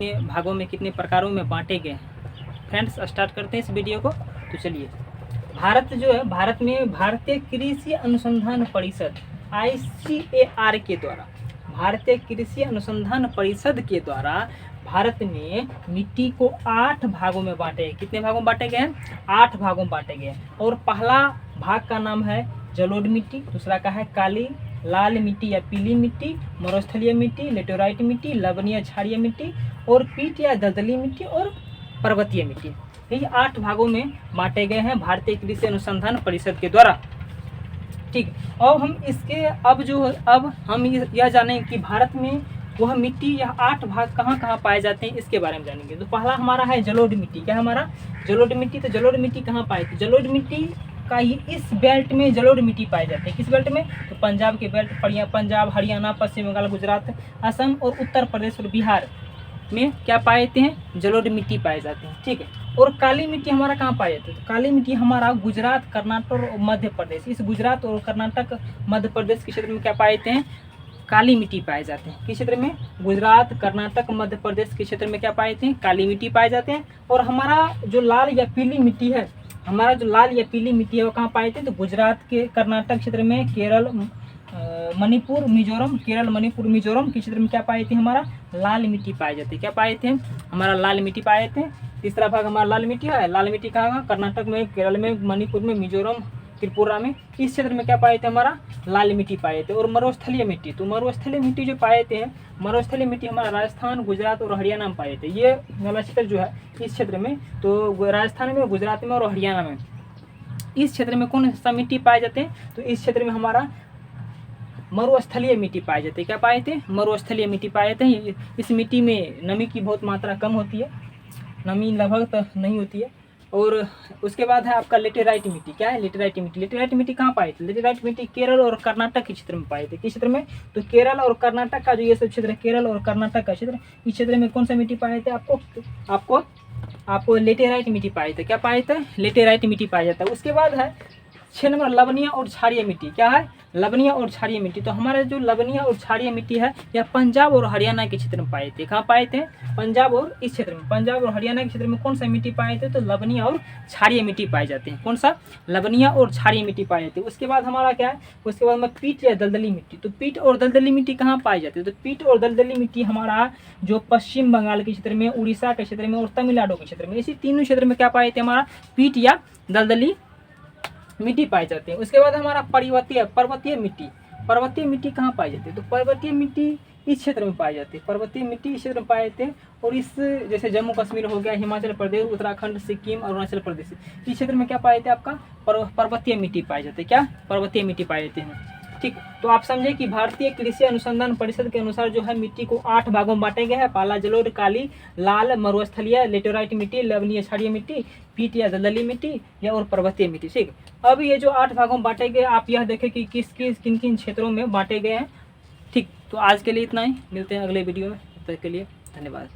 कितने भागों में, कितने प्रकारों में बांटे गए हैं। फ्रेंड्स, स्टार्ट करते हैं इस वीडियो को। तो चलिए, भारत जो है, भारत में भारतीय कृषि अनुसंधान परिषद ICAR के द्वारा, भारतीय कृषि अनुसंधान परिषद के द्वारा भारत में मिट्टी को 8 भागों में बांटे गए। कितने भागों में बांटे गए हैं? 8 भागों में बांटे गए। और पहला भाग का नाम है जलोढ़ मिट्टी, दूसरा का है काली लाल मिट्टी या पीली मिट्टी, मरुस्थलीय मिट्टी, लेटेराइट मिट्टी, लवणीय क्षारीय मिट्टी और पीट या दलदली मिट्टी और पर्वतीय मिट्टी। यही 8 भागों में बांटे गए हैं भारतीय कृषि अनुसंधान परिषद के द्वारा। ठीक, और हम इसके अब हम यह जानें कि भारत में वह मिट्टी या 8 भाग कहाँ कहाँ पाए जाते हैं, इसके बारे में जानेंगे। तो पहला हमारा है जलोढ़ मिट्टी। क्या हमारा? जलोढ़ मिट्टी। तो जलोढ़ मिट्टी कहाँ पाई थी? जलोढ़ मिट्टी का ये इस बेल्ट में जलोढ़ मिट्टी पाए जाते हैं। किस बेल्ट में? तो पंजाब के बेल्ट, पंजाब, हरियाणा, पश्चिम बंगाल, गुजरात, असम और उत्तर प्रदेश और बिहार में क्या पाए जाते हैं? जलोढ़ मिट्टी पाए जाते हैं। ठीक है। और काली मिट्टी हमारा कहाँ पाए जाते हैं? तो काली मिट्टी हमारा गुजरात, कर्नाटक और मध्य प्रदेश, इस गुजरात और कर्नाटक मध्य प्रदेश के क्षेत्र में क्या पाए जाते हैं? काली मिट्टी पाए जाते हैं। किस क्षेत्र में? गुजरात, कर्नाटक, मध्य प्रदेश के क्षेत्र में क्या पाए जाते हैं? काली मिट्टी पाए जाते हैं। और हमारा जो लाल या पीली मिट्टी है, हमारा जो लाल या पीली मिट्टी है वो कहाँ पाए जाते हैं? तो गुजरात के कर्नाटक क्षेत्र में, केरल, मणिपुर, मिजोरम, केरल, मणिपुर, मिजोरम के क्षेत्र में क्या पाए जाते हैं? हमारा लाल मिट्टी पाए जाते हैं। क्या पाए जाते हैं? हमारा लाल मिट्टी पाए जाते हैं। तीसरा भाग हमारा लाल मिट्टी है। लाल मिट्टी कहाँ? कर्नाटक में, केरल में, मणिपुर में, मिजोरम, त्रिपुरा में, इस क्षेत्र में क्या पाए जाते हैं? हमारा लाल मिट्टी पाए जाते हैं। और मरुस्थलीय मिट्टी, तो मरुस्थलीय मिट्टी जो पाए जाते हैं, मरुस्थलीय मिट्टी हमारा राजस्थान, गुजरात और हरियाणा में पाए जाते हैं। ये वाला क्षेत्र जो है इस क्षेत्र में, तो राजस्थान में, गुजरात में और हरियाणा में, इस क्षेत्र में कौन सा मिट्टी पाए जाते हैं? तो इस क्षेत्र में हमारा मरुस्थलीय मिट्टी पाए जाते हैं। क्या पाए जाते हैं? मरुस्थलीय मिट्टी पाए जाते हैं। इस मिट्टी में नमी की बहुत मात्रा कम होती है, नमी लगभग तो नहीं होती है। और उसके बाद है आपका लेटेराइट मिट्टी। क्या है? लेटेराइट मिट्टी। लेटेराइट मिट्टी कहाँ पाई थी? लेटेराइट मिट्टी केरल और कर्नाटक के क्षेत्र में पाई थी। किस क्षेत्र में? तो केरल और कर्नाटक का जो ये सब क्षेत्र है, केरल और कर्नाटक का क्षेत्र, इस क्षेत्र में कौन सा मिट्टी पाए थे? आपको लेटेराइट मिट्टी पाए थे। क्या पाए थे? लेटेराइट मिट्टी पाया जाता है। उसके बाद है 6 नंबर लवणीय और क्षारीय मिट्टी। क्या है? लवणीय और क्षारीय मिट्टी। तो हमारे जो लवणीय और क्षारीय मिट्टी है यह पंजाब और हरियाणा के क्षेत्र में पाए थे। कहाँ पाए थे? पंजाब और इस क्षेत्र में, पंजाब और हरियाणा के क्षेत्र में कौन सा मिट्टी पाए थे? तो लवणीय और क्षारीय मिट्टी पाए जाते हैं। कौन सा? लवणीय और क्षारीय मिट्टी पाए जाते हैं। उसके बाद हमारा क्या है? उसके बाद में पीट या दलदली मिट्टी। तो पीट और दलदली मिट्टी कहाँ पाई जाती है? तो पीट और दलदली मिट्टी हमारा जो पश्चिम बंगाल के क्षेत्र में, उड़ीसा के क्षेत्र में और तमिलनाडु के क्षेत्र में, इसी तीनों क्षेत्र में क्या पाए थे? हमारा पीट या दलदली मिट्टी पाई जाती है। उसके बाद हमारा पर्वतीय मिट्टी। पर्वतीय मिट्टी कहाँ पाई जाती है? तो पर्वतीय मिट्टी इस क्षेत्र में पाई जाती है। पर्वतीय मिट्टी इस क्षेत्र में पाए जाते हैं। और इस जैसे जम्मू कश्मीर हो गया, हिमाचल प्रदेश, उत्तराखंड, सिक्किम, अरुणाचल प्रदेश, इस क्षेत्र में क्या पाए जाते हैं? आपका पर्वतीय मिट्टी पाई जाती है। क्या? पर्वतीय मिट्टी पाए जाते हैं। ठीक, तो आप समझे कि भारतीय कृषि अनुसंधान परिषद के अनुसार जो है मिट्टी को 8 भागों में बांटे गए हैं। पहला जलोढ़, काली, लाल, मरुस्थलीय, लेटेराइट मिट्टी, लवणीय क्षारीय मिट्टी, पीट या दलदली मिट्टी या और पर्वतीय मिट्टी। ठीक, अब ये जो 8 भागों में बांटे गए, आप यह देखें कि किन किन क्षेत्रों में बांटे गए हैं। ठीक, तो आज के लिए इतना ही, मिलते हैं अगले वीडियो में। तब तक के लिए धन्यवाद।